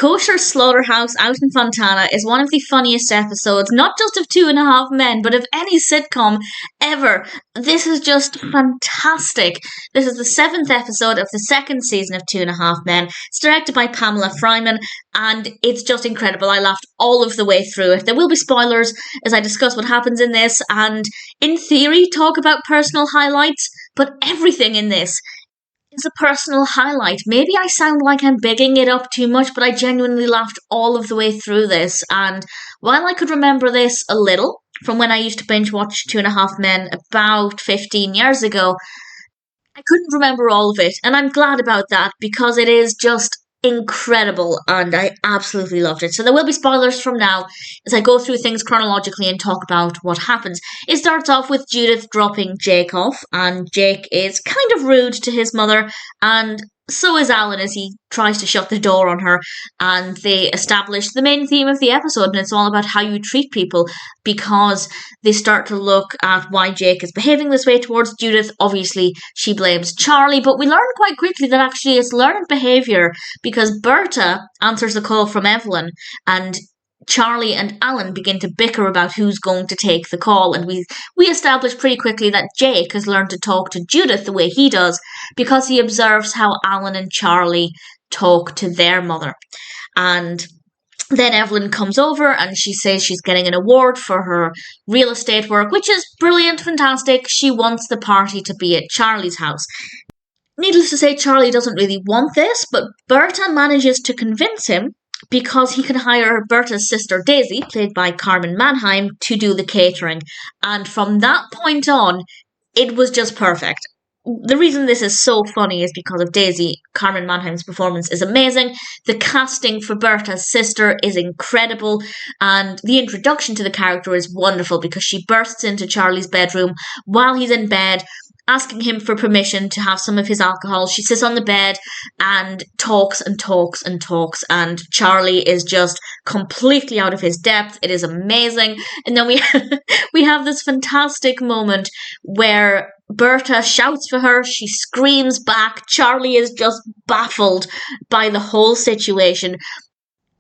Kosher Slaughterhouse out in Fontana is one of the funniest episodes, not just of Two and a Half Men, but of any sitcom ever. This is just fantastic. This is the 7th episode of the 2nd season of Two and a Half Men. It's directed by Pamela Fryman, and it's just incredible. I laughed all of the way through it. There will be spoilers as I discuss what happens in this, and in theory, talk about personal highlights, but everything in this is a personal highlight. Maybe I sound like I'm bigging it up too much, but I genuinely laughed all of the way through this. And while I could remember this a little from when I used to binge watch Two and a Half Men about 15 years ago, I couldn't remember all of it. And I'm glad about that because it is just incredible and I absolutely loved it. So there will be spoilers from now as I go through things chronologically and talk about what happens. It starts off with Judith dropping Jake off, and Jake is kind of rude to his mother, and so is Alan as he tries to shut the door on her, and they establish the main theme of the episode, and it's all about how you treat people because they start to look at why Jake is behaving this way towards Judith. Obviously, she blames Charlie, but we learn quite quickly that actually it's learned behaviour because Berta answers a call from Evelyn, and Charlie and Alan begin to bicker about who's going to take the call, and we establish pretty quickly that Jake has learned to talk to Judith the way he does because he observes how Alan and Charlie talk to their mother. And then Evelyn comes over and she says she's getting an award for her real estate work, which is brilliant, fantastic. She wants the party to be at Charlie's house. Needless to say, Charlie doesn't really want this, but Berta manages to convince him because he can hire Berta's sister Daisy, played by Carmen Manheim, to do the catering. And from that point on, it was just perfect. The reason this is so funny is because of Daisy. Carmen Manheim's performance is amazing. The casting for Berta's sister is incredible. And the introduction to the character is wonderful because she bursts into Charlie's bedroom while he's in bed, asking him for permission to have some of his alcohol. She sits on the bed and talks and talks and talks, and Charlie is just completely out of his depth. It is amazing. And then we have this fantastic moment where Berta shouts for her, she screams back. Charlie is just baffled by the whole situation.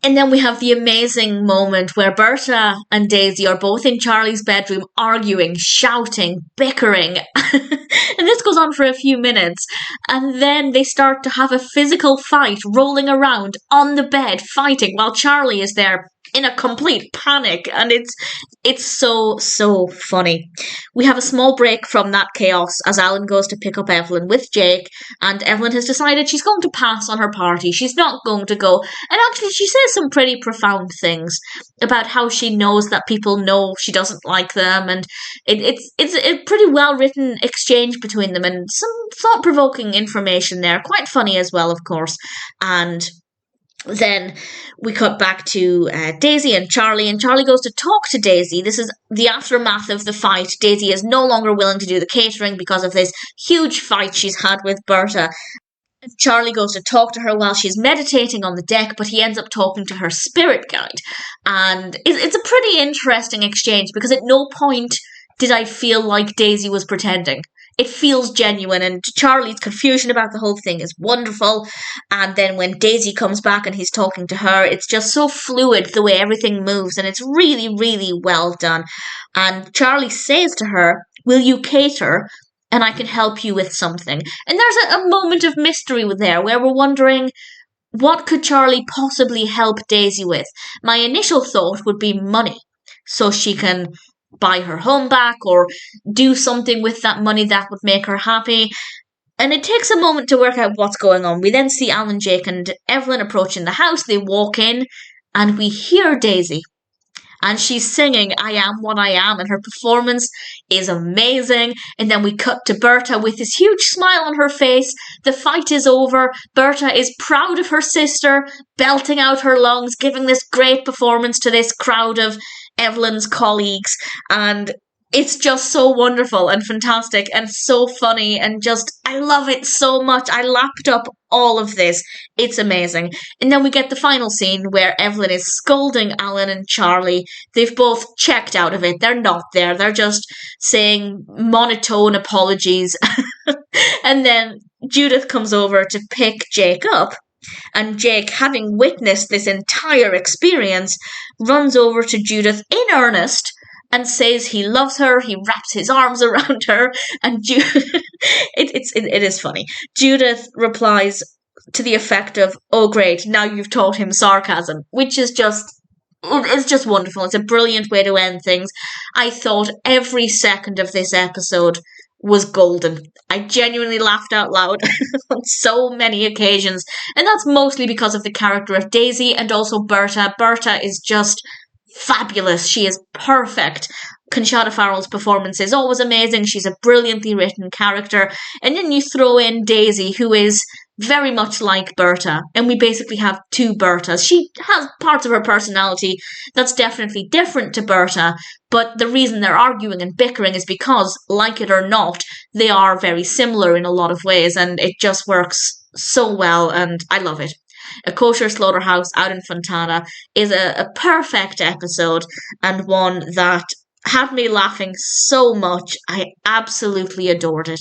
And then we have the amazing moment where Berta and Daisy are both in Charlie's bedroom arguing, shouting, bickering. And this goes on for a few minutes. And then they start to have a physical fight, rolling around on the bed, fighting, while Charlie is there in a complete panic. And it's so funny. We have a small break from that chaos as Alan goes to pick up Evelyn with Jake, and Evelyn has decided she's going to pass on her party. She's not going to go. And actually she says some pretty profound things about how she knows that people know she doesn't like them, and it's a pretty well written exchange between them and some thought-provoking information there. Quite funny as well, of course. And then we cut back to Daisy and Charlie goes to talk to Daisy. This is the aftermath of the fight. Daisy is no longer willing to do the catering because of this huge fight she's had with Berta. Charlie goes to talk to her while she's meditating on the deck, but he ends up talking to her spirit guide. And it's a pretty interesting exchange because at no point did I feel like Daisy was pretending. It feels genuine, and Charlie's confusion about the whole thing is wonderful. And then when Daisy comes back and he's talking to her, it's just so fluid the way everything moves, and it's really, really well done. And Charlie says to her, "Will you cater? And I can help you with something." And there's a moment of mystery there where we're wondering, what could Charlie possibly help Daisy with? My initial thought would be money, so she can buy her home back or do something with that money that would make her happy. And it takes a moment to work out what's going on. We then see Alan, Jake and Evelyn approaching the house. They walk in and we hear Daisy. And she's singing "I Am What I Am," and her performance is amazing. And then we cut to Berta with this huge smile on her face. The fight is over. Berta is proud of her sister, belting out her lungs, giving this great performance to this crowd of Evelyn's colleagues. And it's just so wonderful and fantastic and so funny, and just, I love it so much. I lapped up all of this. It's amazing. And then we get the final scene where Evelyn is scolding Alan and Charlie. They've both checked out of it. They're not there. They're just saying monotone apologies. And then Judith comes over to pick Jake up. And Jake, having witnessed this entire experience, runs over to Judith in earnest and says he loves her. He wraps his arms around her, and it is funny. Judith replies to the effect of, "Oh great, now you've taught him sarcasm," which is it's just wonderful. It's a brilliant way to end things. I thought every second of this episode was golden. I genuinely laughed out loud on so many occasions, and that's mostly because of the character of Daisy and also Berta. Berta is just fabulous. She is perfect. Conchata Farrell's performance is always amazing. She's a brilliantly written character. And then you throw in Daisy, who is very much like Berta, and we basically have two Bertas. She has parts of her personality that's definitely different to Berta, but the reason they're arguing and bickering is because, like it or not, they are very similar in a lot of ways, and it just works so well, and I love it. A Kosher Slaughterhouse out in Fontana is a perfect episode, and one that had me laughing so much. I absolutely adored it.